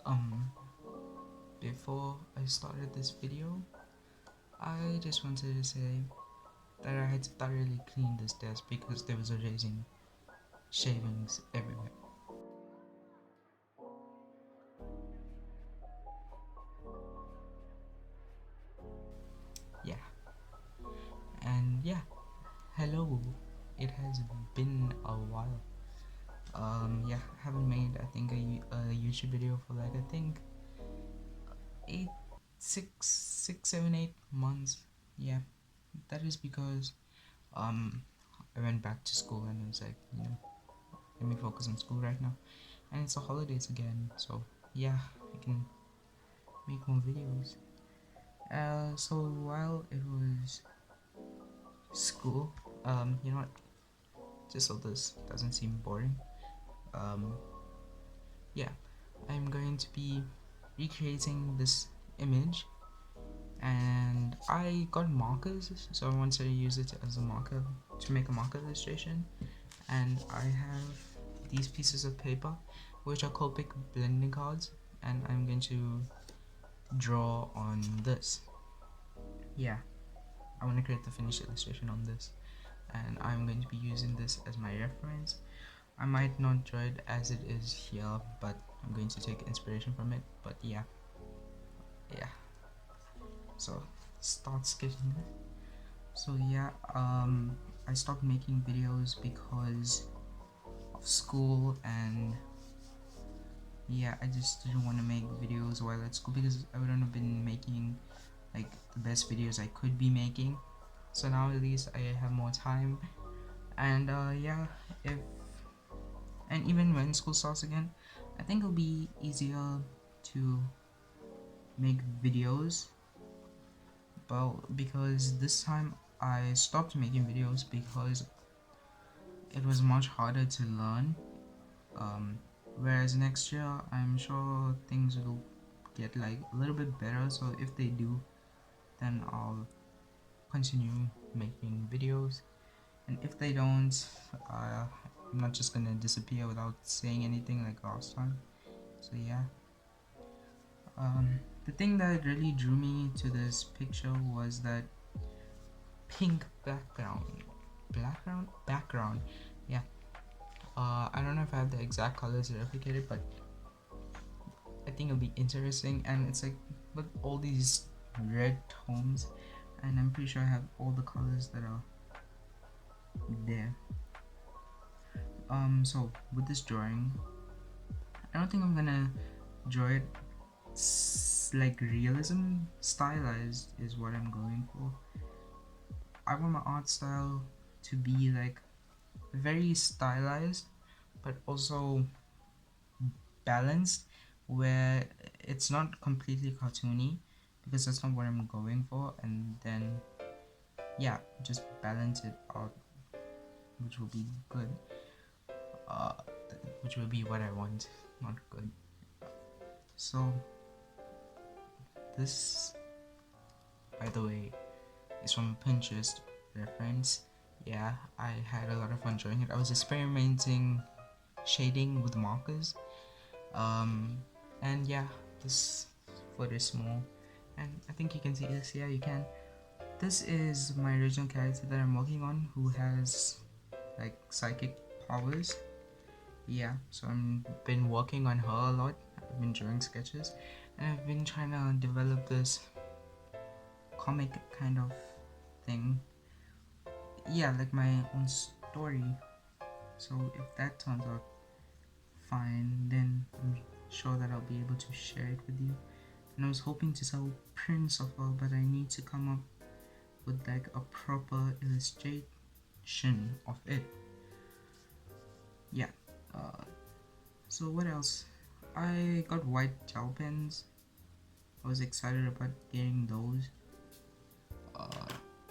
Um, Before I started this video, I just wanted to say that I had to thoroughly clean this desk because there was a raising shavings everywhere. Yeah, and yeah, hello. It has been a while. Yeah, haven't made a YouTube video for like I think 8, 6, 7, 8 months. Yeah, that is because um I went back to school and it was like let me focus on school right now, and it's the holidays again, so yeah, I can make more videos. So while it was school, you know what? Just so this doesn't seem boring, um, yeah, I'm going to be recreating this image, and I got markers, so I want to use it as a marker to make a marker illustration, and I have these pieces of paper, which are Copic blending cards, and I'm going to draw on this. Yeah, I want to create the finished illustration on this, and I'm going to be using this as my reference. I might not draw it as it is here, but I'm going to take inspiration from it. But yeah, so start sketching it. So yeah, I stopped making videos because of school, and yeah, I just didn't want to make videos while at school because I wouldn't have been making like the best videos I could be making. So now at least I have more time, and yeah, if and even when school starts again, I think it'll be easier to make videos. But because this time I stopped making videos because it was much harder to learn. Whereas next year, I'm sure things will get like a little bit better. So if they do, then I'll continue making videos. And if they don't, I'm not just gonna disappear without saying anything like last time. So yeah. The thing that really drew me to this picture was that pink background. Yeah. I don't know if I have the exact colors replicated, but I think it'll be interesting. And it's like with all these red tones, and I'm pretty sure I have all the colors that are there. So with this drawing, I don't think I'm gonna draw it like realism. Stylized is what I'm going for. I want my art style to be like very stylized, but also balanced, where it's not completely cartoony because that's not what I'm going for, and then yeah, just balance it out, which will be good. Uh, which will be what I want, not good. So this, by the way, is from Pinterest reference. Yeah, I had a lot of fun drawing it. I was experimenting shading with markers. And yeah, this foot is small, and I think you can see this. Yeah, you can. This is my original character that I'm working on, who has like psychic powers. Yeah, so I've been working on her a lot. I've been drawing sketches, and I've been trying to develop this comic kind of thing. Yeah, like my own story. So if that turns out fine, then I'm sure that I'll be able to share it with you. And I was hoping to sell prints of her, but I need to come up with like a proper illustration of it. Yeah. So what else? I got white gel pens. I was excited about getting those.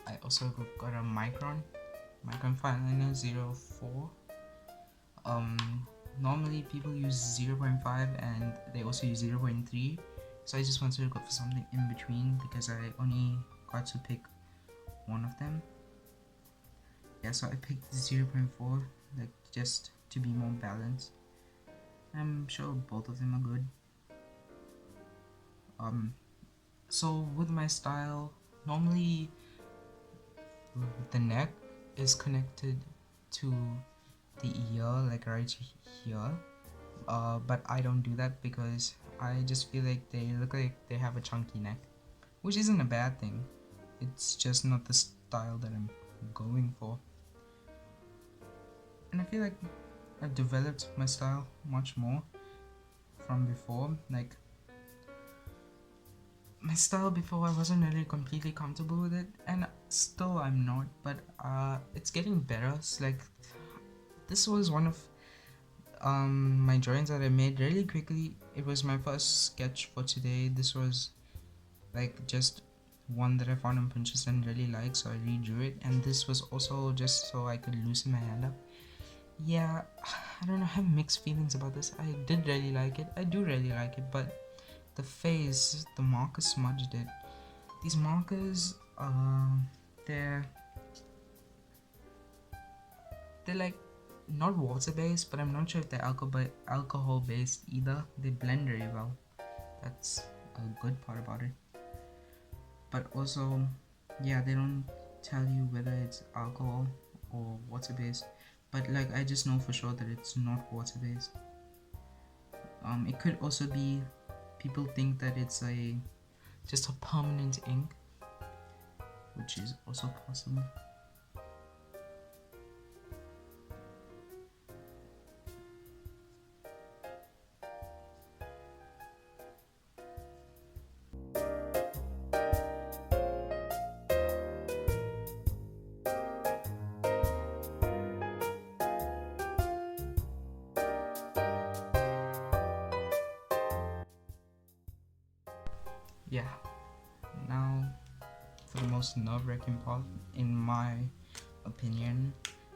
I also got a Micron fineliner 04. Normally people use 0.5 and they also use 0.3. So I just wanted to go for something in between because I only got to pick one of them. Yeah, so I picked 0.4, like just to be more balanced. I'm sure both of them are good. So with my style, normally the neck is connected to the ear, like right here. But I don't do that because I just feel like they look like they have a chunky neck, which isn't a bad thing. It's just not the style that I'm going for. And I feel like I've developed my style much more from before. Like my style before, I wasn't really completely comfortable with it, and still I'm not, but it's getting better. It's like this was one of my drawings that I made really quickly. It was my first sketch for today. This was like just one that I found on Pinterest and really liked, so I redrew it. And this was also just so I could loosen my hand up. Yeah, I don't know, I have mixed feelings about this. I did really like it. I do really like it, but the face, the marker smudged it. These markers, they're they're like not water based, but I'm not sure if they're alcohol based either. They blend very well. That's a good part about it. But also, yeah, they don't tell you whether it's alcohol or water based. But like I just know for sure that it's not water based. It could also be people think that it's a just a permanent ink, which is also possible. Yeah, now for the most nerve-wracking part, in my opinion,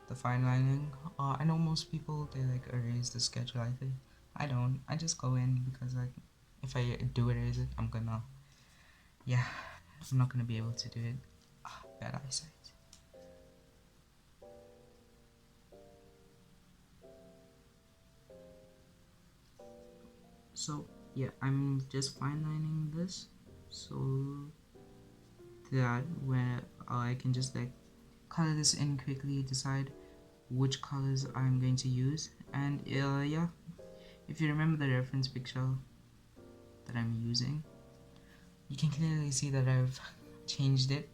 the fine lining. I know most people they like erase the sketch lightly. I don't. I just go in because like if I do erase it, yeah, I'm not gonna be able to do it. Bad eyesight. So yeah, I'm just fine lining this so that where I can just like color this in quickly, decide which colors I'm going to use, and yeah, if you remember the reference picture that I'm using, you can clearly see that I've changed it.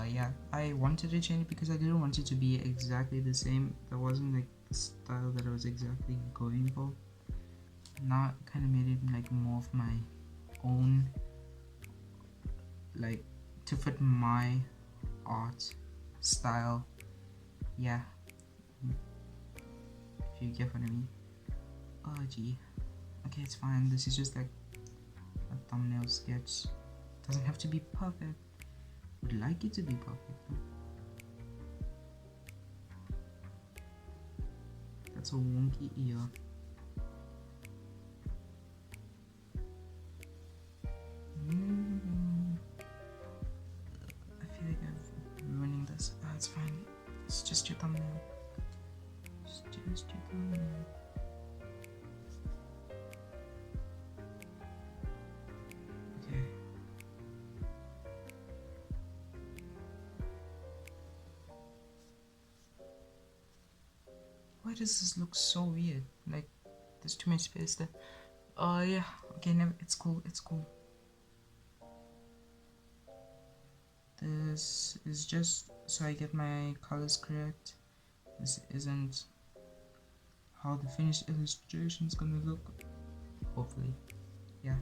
Yeah, I wanted to change it because I didn't want it to be exactly the same. That wasn't like the style that I was exactly going for. Now I kind of made it like more of my own, like to fit my art style. Yeah, if you get what I mean. Oh gee. Okay, it's fine. This is just like a thumbnail sketch. Doesn't have to be perfect. Would like it to be perfect though. That's a wonky ear. I feel like I'm ruining this. It's fine. It's just your thumbnail. It's just your thumbnail. Okay. Why does this look so weird? Like, there's too much space there. Yeah. Okay, never. It's cool. It's cool. This is just so I get my colors correct. This isn't how the finished illustration is gonna look. Hopefully. Yeah.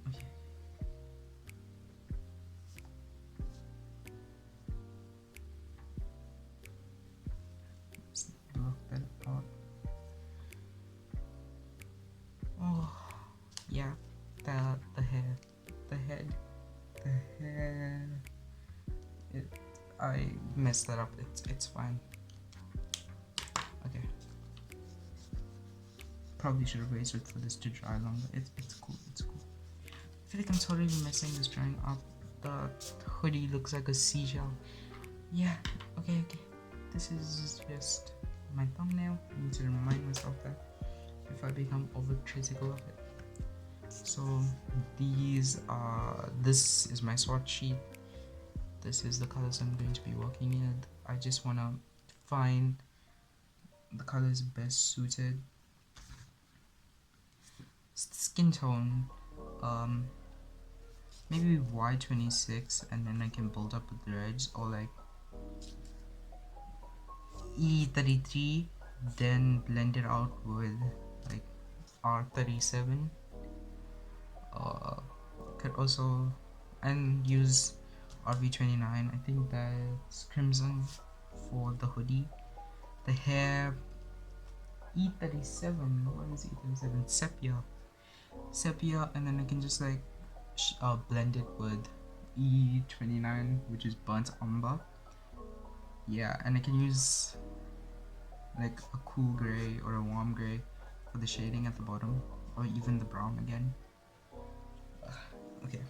Okay. Let's block that out. Oh, yeah. The hair, the head, the hair. I messed that up. It's fine. Okay. Probably should have waited for this to dry longer. It's cool. It's cool. I feel like I'm totally messing this drawing up. The hoodie looks like a seashell. Yeah. Okay. this is just my thumbnail. I need to remind myself that if I become overcritical of it. So this is my swatch sheet. This is the colors I'm going to be working in. I just want to find the colors best suited. Skin tone, maybe Y26, and then I can build up with the reds, or like E33, then blend it out with like R37. Could also, and use RV29. I think that's crimson for the hoodie. The hair, E37. What is E37? Sepia, and then I can just like blend it with E29, which is burnt umber. Yeah, and I can use like a cool gray or a warm gray for the shading at the bottom, or even the brown again. Okay,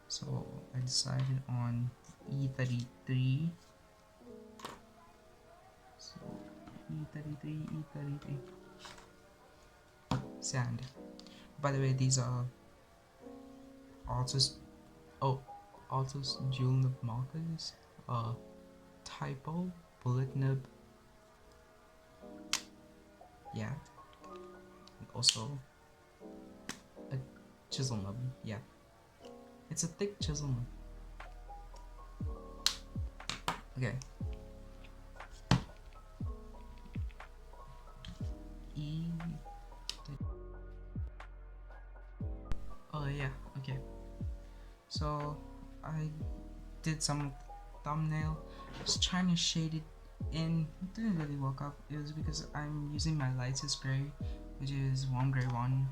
so I decided on E33. So E33 sand. By the way, these are Altus dual nib markers. Typo, bullet nib. Yeah. And also a chisel nib. Yeah. It's a thick chisel nib. Okay. Oh yeah, okay. So I did some thumbnail, just trying to shade it in. It didn't really work out. It was because I'm using my lightest gray, which is warm gray 1,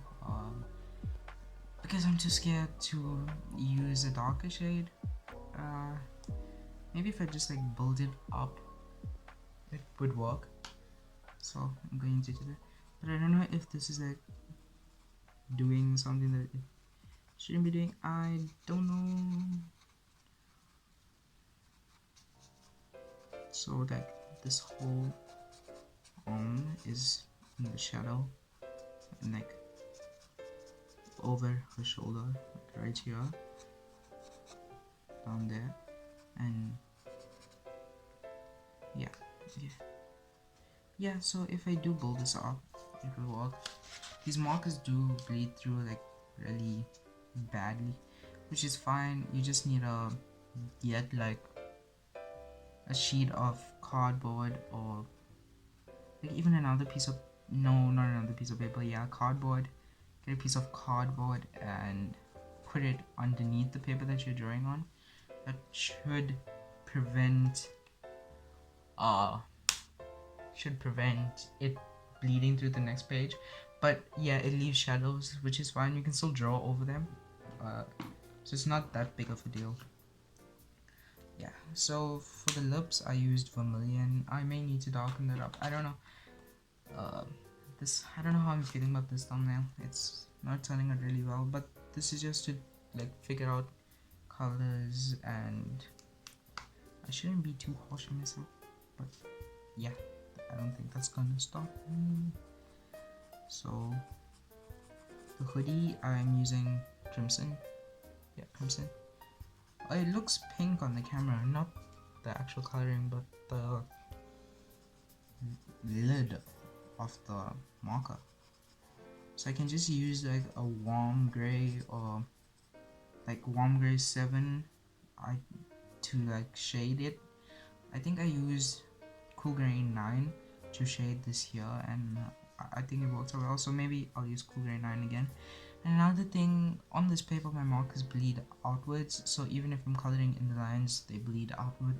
because I'm too scared to use a darker shade. Maybe if I just like build it up, it would work. So I'm going to do that, but I don't know if this is like doing something that it shouldn't be doing. I don't know. So like this whole arm is in the shadow, and like over her shoulder, like right here, down there, and yeah. So if I do build this up, it will work. These markers do bleed through like really badly, which is fine. You just need to get like a sheet of cardboard, or like even another piece of, no, not another piece of paper, yeah, cardboard. Get a piece of cardboard and put it underneath the paper that you're drawing on. That should prevent it bleeding through the next page. But yeah, it leaves shadows, which is fine. You can still draw over them, so it's not that big of a deal. Yeah, so for the lips I used vermilion. I may need to darken that up, I don't know. I don't know how I'm feeling about this thumbnail. It's not turning out really well, but this is just to like figure out colors, and I shouldn't be too harsh on myself, but yeah, I don't think that's gonna stop me. So the hoodie, I'm using crimson. Yeah, crimson. It looks pink on the camera, not the actual coloring, but the lid of the marker. So I can just use like a warm gray, or like warm gray 7 to like shade it. I think I used cool gray 9 to shade this here, and I think it works out well, so maybe I'll use cool gray 9 again. And another thing, on this paper my markers bleed outwards, so even if I'm coloring in the lines, they bleed outward.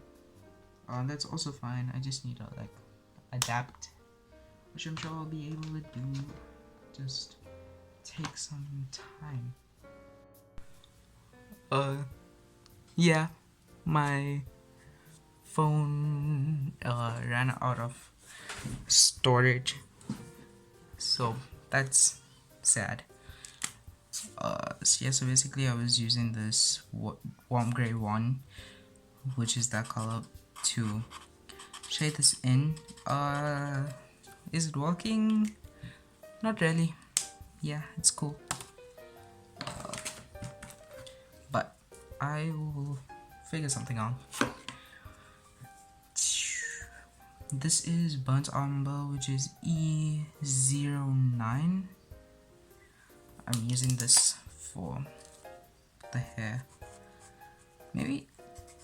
That's also fine. I just need to like adapt, which I'm sure I'll be able to do. Just take some time. Yeah, my phone ran out of storage, so that's sad. So yeah, so basically I was using this warm gray 1, which is that color, to shade this in. Is it working? Not really. Yeah, it's cool. But I will figure something out. This is burnt umber, which is E09. I'm using this for the hair. Maybe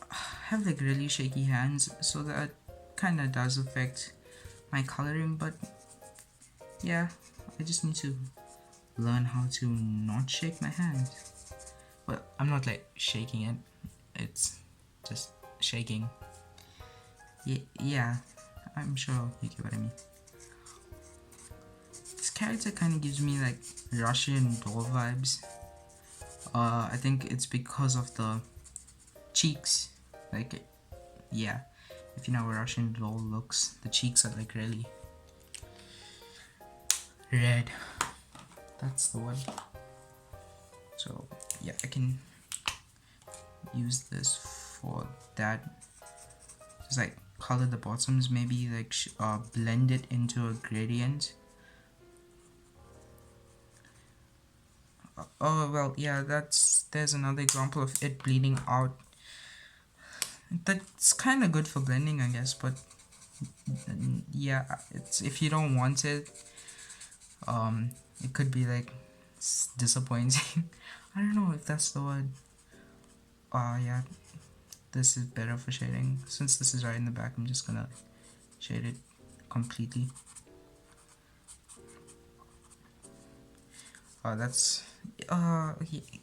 I have like really shaky hands, so that kind of does affect my coloring, but yeah, I just need to learn how to not shake my hands. Well, I'm not like shaking it, it's just shaking. Yeah, I'm sure you get what I mean. This character kind of gives me like Russian doll vibes. I think it's because of the cheeks. Like, yeah, if you know how a Russian doll looks, the cheeks are like really red. That's the one. So yeah, I can use this for that. Just like color the bottoms, maybe like blend it into a gradient. Oh well, yeah, there's another example of it bleeding out. That's kind of good for blending, I guess, but yeah, it's if you don't want it, it could be like disappointing. I don't know if that's the word. Yeah, this is better for shading. Since this is right in the back, I'm just gonna shade it completely. That's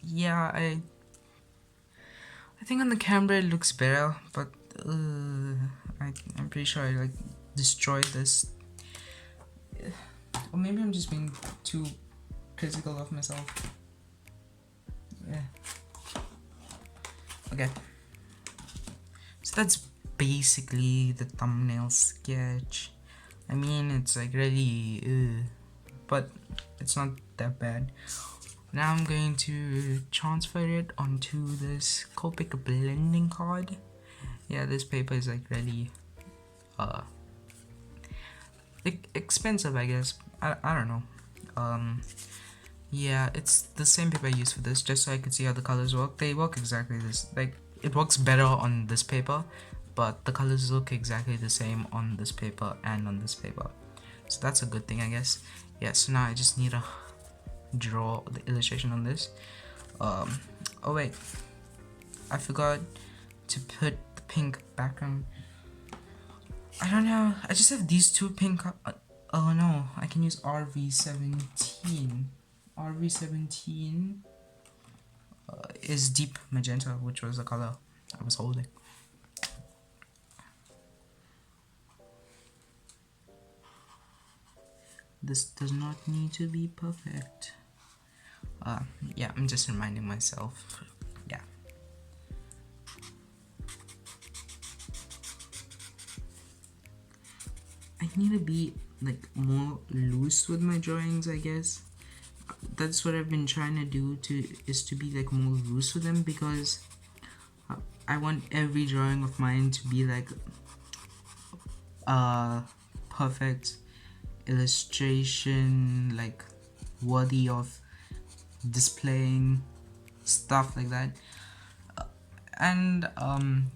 yeah, I think on the camera it looks better, but I'm pretty sure I like destroyed this. Or maybe I'm just being too critical of myself. Yeah. Okay. So that's basically the thumbnail sketch. I mean, it's like really, but it's not that bad. Now I'm going to transfer it onto this Copic blending card. Yeah, this paper is like really expensive, I guess. I don't know. Yeah, it's the same paper I used for this, just so I could see how the colors work. They work exactly this, like it works better on this paper, but the colors look exactly the same on this paper and on this paper. So that's a good thing, I guess. Yeah, so now I just need to draw the illustration on this. Oh wait, I forgot to put the pink background. I don't know, I just have these two pink. Oh no, I can use RV17. RV17 is deep magenta, which was the color I was holding. This does not need to be perfect. Yeah, I'm just reminding myself. Yeah. I need to be like more loose with my drawings, I guess. That's what I've been trying to do is to be like more loose with them, because I want every drawing of mine to be like perfect illustration, like worthy of displaying, stuff like that. And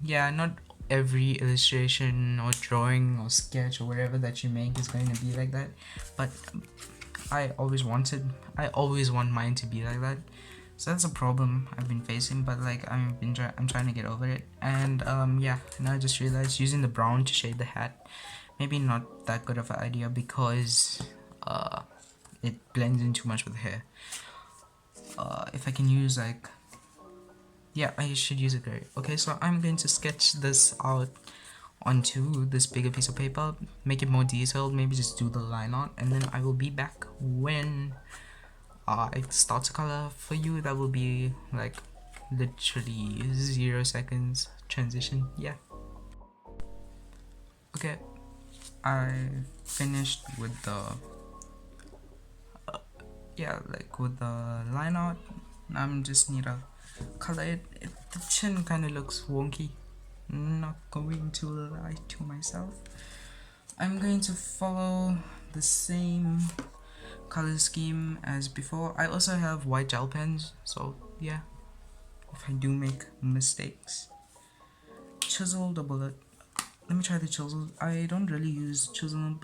yeah, not every illustration or drawing or sketch or whatever that you make is going to be like that, but I always want mine to be like that. So that's a problem I've been facing, but like I'm trying to get over it. And yeah, now I just realized using the brown to shade the hat, maybe not that good of an idea, because it blends in too much with the hair. If I can use like, yeah, I should use it gray. Okay, so I'm going to sketch this out onto this bigger piece of paper, make it more detailed, maybe just do the line art, and then I will be back when I start to color for you. That will be like literally 0 seconds transition. Yeah. Okay, I finished with the yeah, like with the line art. I'm just need to color it. The chin kind of looks wonky. Not going to lie to myself. I'm going to follow the same color scheme as before. I also have white gel pens, so yeah, if I do make mistakes. Chisel the bullet. Let me try the chisel. I don't really use chisel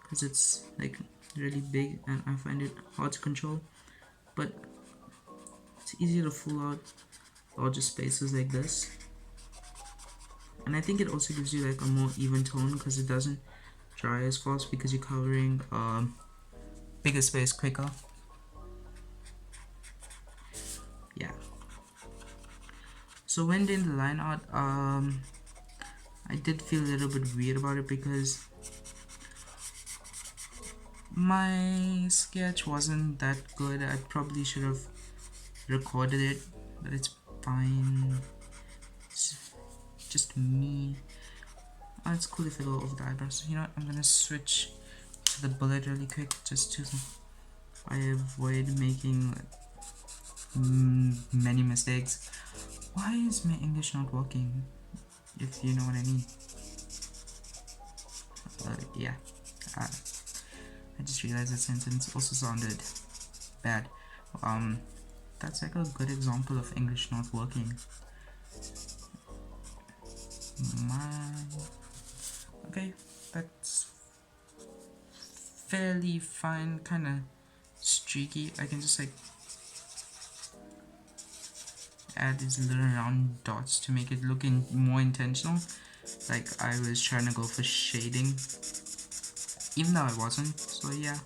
because it's like really big and I find it hard to control, but it's easier to fill out larger spaces like this. And I think it also gives you like a more even tone because it doesn't dry as fast because you're covering bigger space quicker. Yeah. So when doing the line art, I did feel a little bit weird about it because my sketch wasn't that good. I probably should have recorded it, but it's fine. It's just me. Oh, it's cool if I go over the eyebrows. You know what? I'm gonna switch to the bullet really quick just to I avoid making many mistakes. Why is my English not working? If you know what I mean. Yeah. I just realized that sentence also sounded bad. That's like a good example of English not working. Okay, that's fairly fine, kind of streaky. I can just like add these little round dots to make it look more intentional, like I was trying to go for shading, even though I wasn't. So yeah,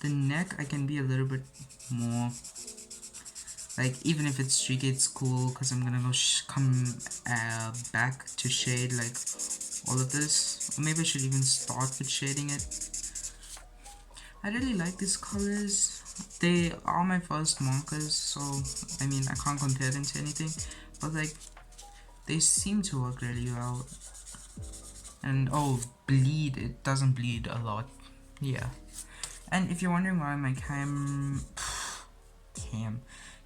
the neck I can be a little bit more like, even if it's streaky, it's cool because I'm gonna go come back to shade like all of this, or maybe I should even start with shading it. I really like these colors. They are my first markers, so I mean I can't compare them to anything, but like they seem to work really well. And oh, bleed, it doesn't bleed a lot. Yeah. And if you're wondering why my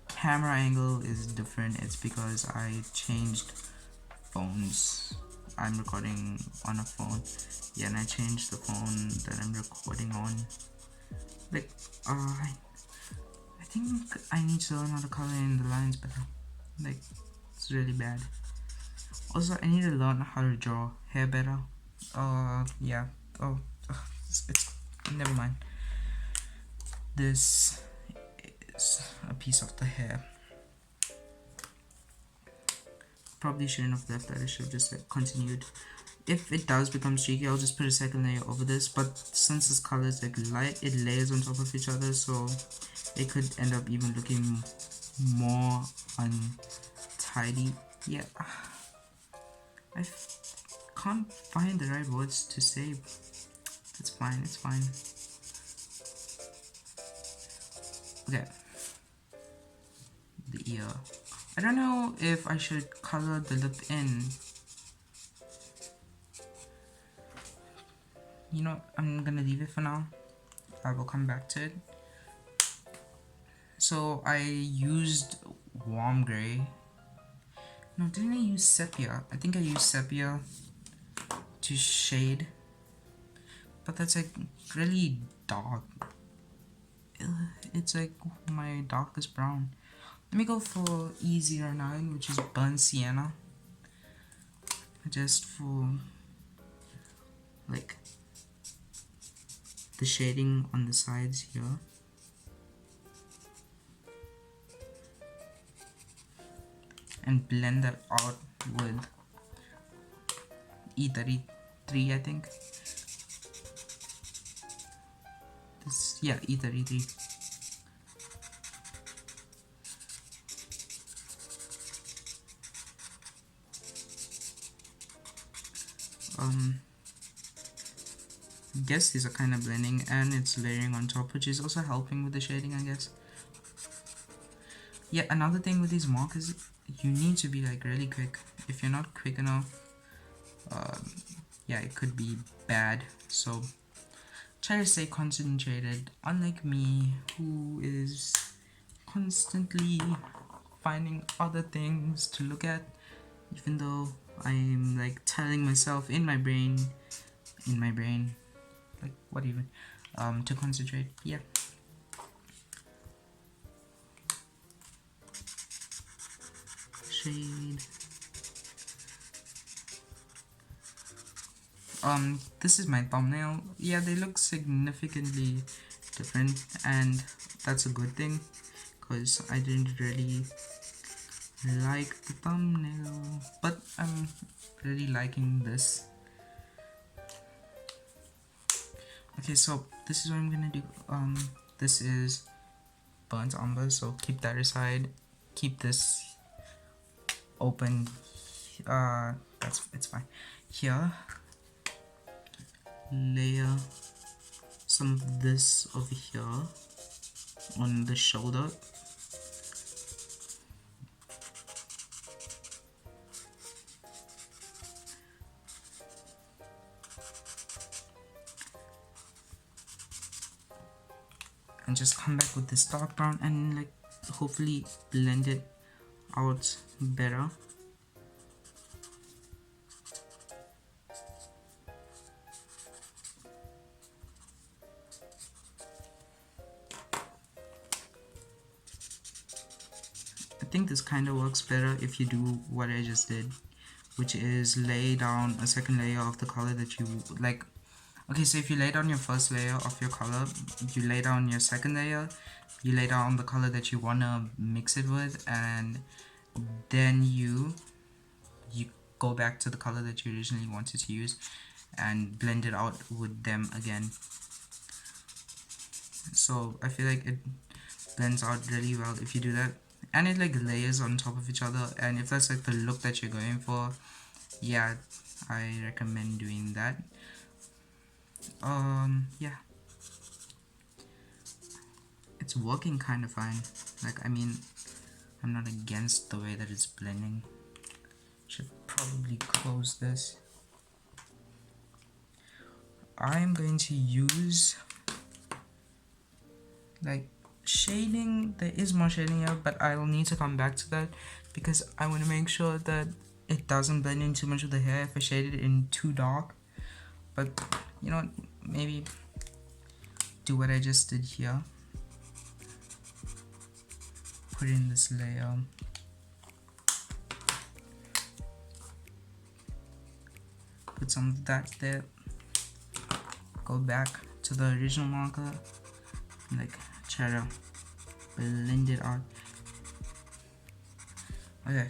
camera angle is different, it's because I changed phones. I'm recording on a phone. Yeah, and I changed the phone that I'm recording on. Like, I think I need to learn how to color in the lines better. Like, it's really bad. Also, I need to learn how to draw hair better. Yeah. Oh, it's never mind. This is a piece of the hair. Probably shouldn't have left that. I should have just like continued. If it does become streaky, I'll just put a second layer over this, but since this color is like light, it layers on top of each other, so it could end up even looking more untidy. Yeah, I can't find the right words to say. It's fine, it's fine. Okay, the ear. I don't know if I should color the lip in. You know, I'm gonna leave it for now. I will come back to it. So I used warm gray. No, didn't I use sepia? I think I used sepia to shade, but that's like really dark. It's like my darkest brown. Let me go for E09, which is burnt sienna, just for like the shading on the sides here. And blend that out with E33, I think. This, yeah, E33. I guess these are kind of blending and it's layering on top, which is also helping with the shading, I guess. Yeah, another thing with these markers, you need to be like really quick. If you're not quick enough, yeah, it could be bad. So try to stay concentrated, unlike me, who is constantly finding other things to look at, even though I'm like telling myself in my brain, like what even, to concentrate. Yeah. Shade. This is my thumbnail. Yeah, they look significantly different, and that's a good thing, because I didn't really like the thumbnail, but I'm really liking this. Okay, so this is what I'm gonna do. This is burnt umber, so keep that aside. Keep this open. It's fine. Here, layer some of this over here on the shoulder. And just come back with this dark brown and like hopefully blend it out better. I think this kind of works better if you do what I just did, which is lay down a second layer of the color that you like. Okay, so if you lay down your first layer of your color, you lay down your second layer, you lay down the color that you wanna mix it with, and then you go back to the color that you originally wanted to use and blend it out with them again. So I feel like it blends out really well if you do that, and it like layers on top of each other, and if that's like the look that you're going for, yeah, I recommend doing that. Yeah, it's working kind of fine. Like, I mean, I'm not against the way that it's blending. Should probably close this. I'm going to use like shading. There is more shading here, but I'll need to come back to that because I want to make sure that it doesn't blend in too much with the hair if I shade it in too dark. But you know what, maybe do what I just did here. Put in this layer. Put some of that there. Go back to the original marker and like try to blend it out. Okay.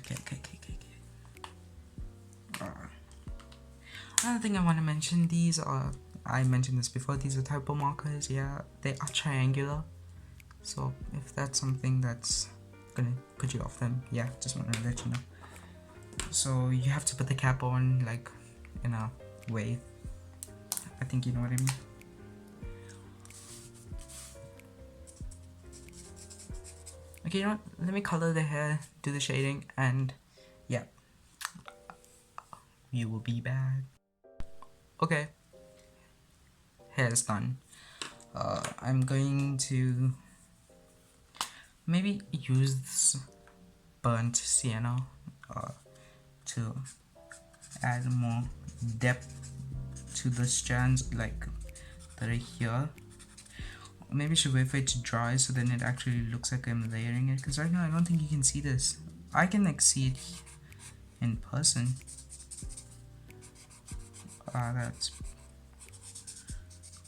Another thing I want to mention, these are, I mentioned this before, these are typo markers. Yeah, they are triangular, so if that's something that's gonna put you off, then yeah, just want to let you know. So you have to put the cap on like in a way, I think you know what I mean. Okay, you know what? Let me color the hair, do the shading, and yeah, you will be back. Okay, hair is done. I'm going to maybe use this burnt sienna to add more depth to the strands like that are here. Maybe I should wait for it to dry so then it actually looks like I'm layering it, because right now I don't think you can see this. I can like see it in person. That's,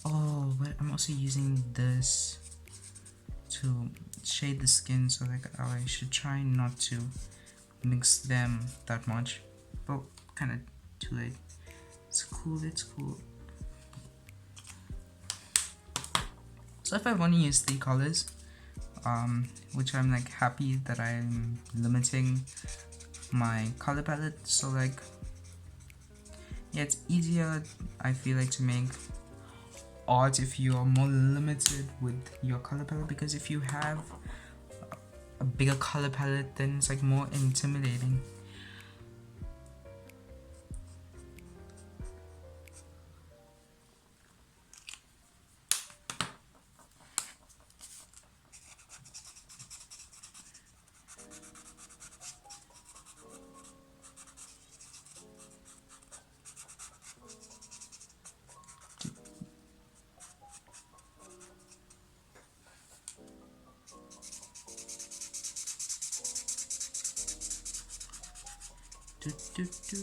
oh, but I'm also using this to shade the skin, so like I should try not to mix them that much, but kind of too late. It's cool. So if I want to use 3 colors, which I'm like happy that I'm limiting my color palette, so like yeah, it's easier, I feel like, to make art if you are more limited with your color palette, because if you have a bigger color palette, then it's like more intimidating. Do, do, do.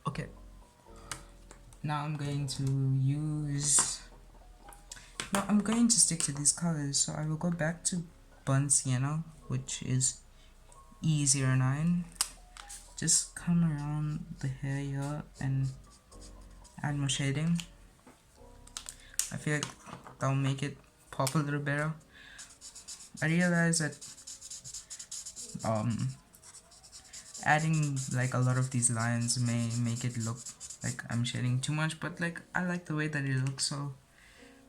Okay, now I'm going to use, no, I'm going to stick to these colors. So I will go back to burnt sienna, which is E09. Just come around the hair here and add more shading. I feel like that'll make it pop a little better. I realize that adding like a lot of these lines may make it look like I'm shading too much, but like I like the way that it looks, so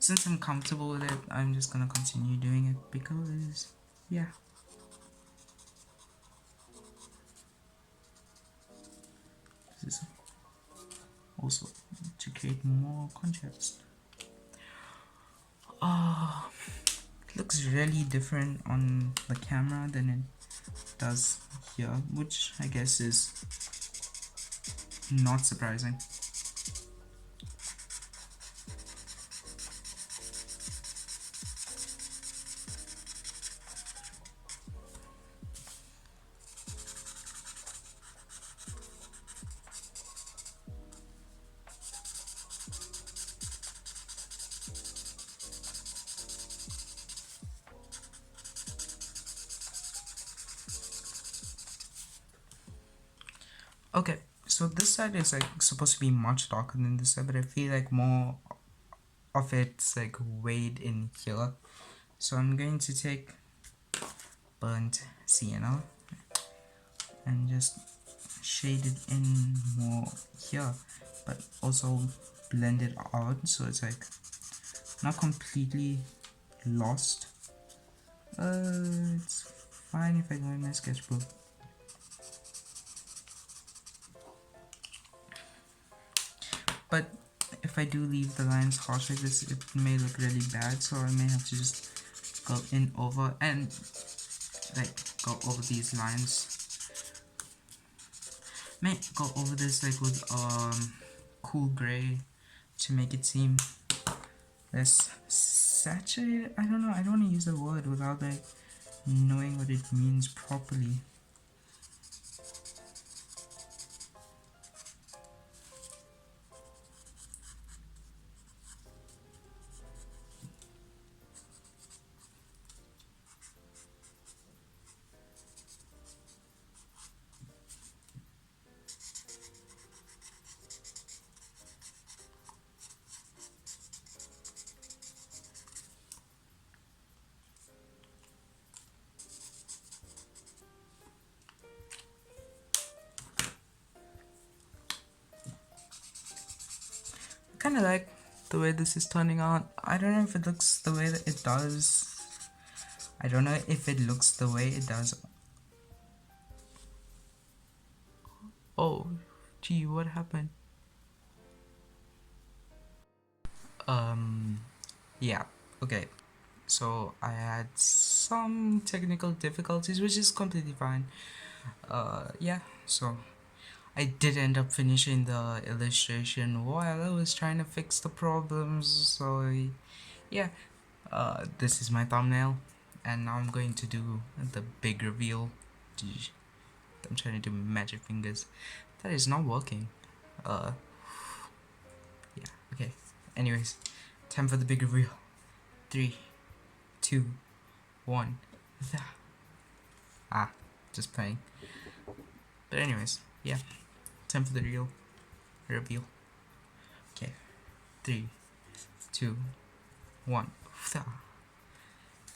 since I'm comfortable with it, I'm just gonna continue doing it because yeah. This is also to create more contrast. It looks really different on the camera than it does here, which I guess is not surprising. Okay, so this side is like supposed to be much darker than this side, but I feel like more of it's like weighed in here. So I'm going to take burnt sienna and just shade it in more here, but also blend it out so it's like not completely lost. It's fine if I go in my sketchbook. But if I do leave the lines harsh like this, it may look really bad, so I may have to just go in over and like go over these lines. May go over this like with cool gray to make it seem less saturated. I don't know, I don't want to use the word without like knowing what it means properly. Kind of like the way this is turning out. I don't know if it looks the way that it does. I don't know if it looks the way it does. Oh, gee, what happened? Yeah, okay. So I had some technical difficulties, which is completely fine. Yeah, so I did end up finishing the illustration while I was trying to fix the problems. So yeah, this is my thumbnail, and now I'm going to do the big reveal. I'm trying to do magic fingers. That is not working. Yeah, okay. Anyways, time for the big reveal. 3, 2, 1. Ah, just playing. But anyways, yeah. Time for the real reveal. Okay. 3, 2, 1.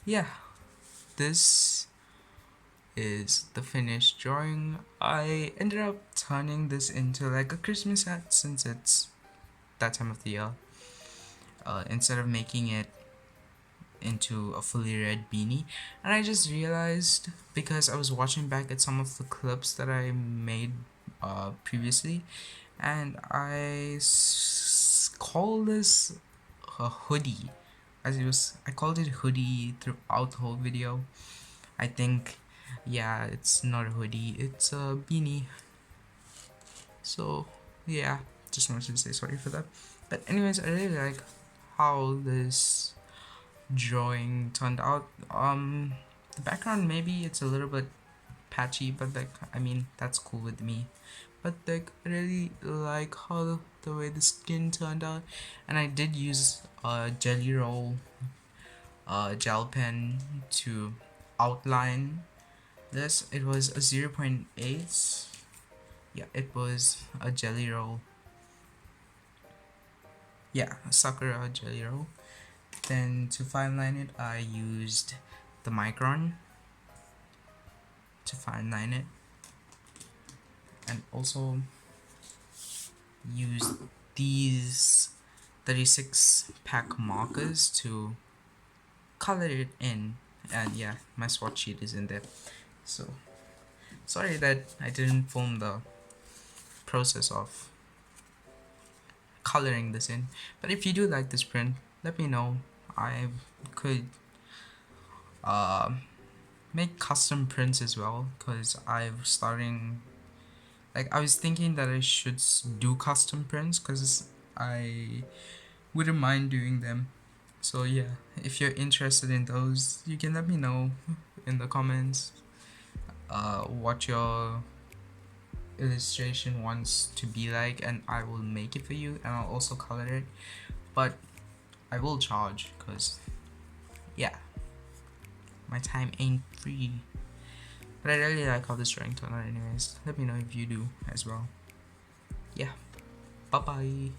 Yeah. This is the finished drawing. I ended up turning this into like a Christmas hat since it's that time of the year. Instead of making it into a fully red beanie. And I just realized, because I was watching back at some of the clips that I made previously, and call this a hoodie, as it was, I called it hoodie throughout the whole video. I think, yeah, it's not a hoodie, it's a beanie. So yeah, just wanted to say sorry for that. But anyways, I really like how this drawing turned out. The background, maybe it's a little bit patchy, but like, I mean, that's cool with me. But like, I really like how the way the skin turned out. And I did use a jelly roll gel pen to outline this. It was a 0.8. Yeah, it was a jelly roll. Yeah, a Sakura jelly roll. Then to fine line it, I used the micron to fine line it, and also used these 36 pack markers to color it in. And yeah, my swatch sheet is in there. So sorry that I didn't film the process of coloring this in, but if you do like this print, let me know. I could make custom prints as well, because I'm starting, like, I was thinking that I should do custom prints because I wouldn't mind doing them. So yeah, if you're interested in those, you can let me know in the comments what your illustration wants to be like, and I will make it for you, and I'll also color it. But I will charge, because yeah, my time ain't free. But I really like how this drawing turned out anyways. Let me know if you do as well. Yeah, bye bye.